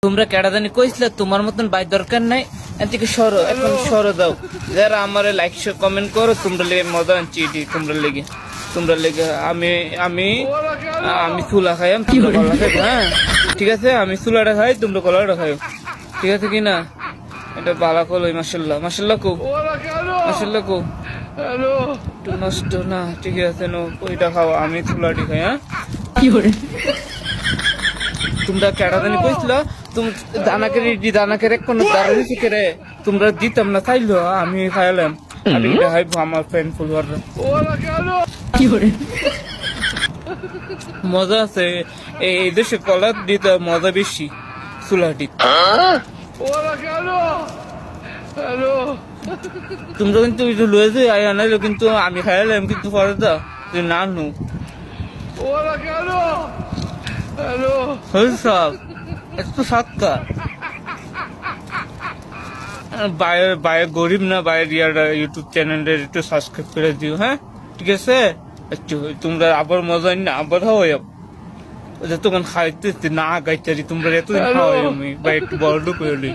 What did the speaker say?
তোমরা কেডা জানি কইছিল তোমার মতন বাই দরকার নাই, এদিকে সরো, এখন সরো দাও। যারা আমার লাইক কমেন্ট করো, তোমরা লেগে মজা আনছি এটি, তোমরা লেগে আমি আমি আমি চুলা খাই, তোমরা কলা খাই। হ্যাঁ ঠিক আছে, আমি চুলাটা খাই, তোমরা কলাটা খাই, ঠিক আছে কিনা? এটা বালা কলই, মাসাল্লাহ মাসাল্লাহ কো, মাসাল্লাহ কো, একটু নষ্ট না, ঠিক আছে নো, ওইটা খাও, আমি চুলাটি খাই। হ্যাঁ তোমরা কেডা জানি কইছিল তুমি দানাকে রে কোনো দাঁড়ানি শিখে রে, তোমরা দিতাম না চাইলো, আমি খাইলাম। আর এটা হাইব আমার ফ্রেন্ড ফুলওয়াররা, মজা আছে এই দেশে, কলা দিতে মজা বেশি চুলাটি। তোমরা কিন্তু লয়ে যে আনাইলো, কিন্তু আমি খাইলাম, কিন্তু পরে তো তুই না নু সব একটু সাতটা বাইরে গরিব না, বাইরে ইউটিউব চ্যানেলের একটু সাবস্ক্রাইব করে দিও। হ্যাঁ ঠিক আছে, একটু তোমরা আবার মজা না, আবার হয় তখন খাইতে না গাইতে তোমরা এতদিন খাওয়াই আমি বা একটু বড় করে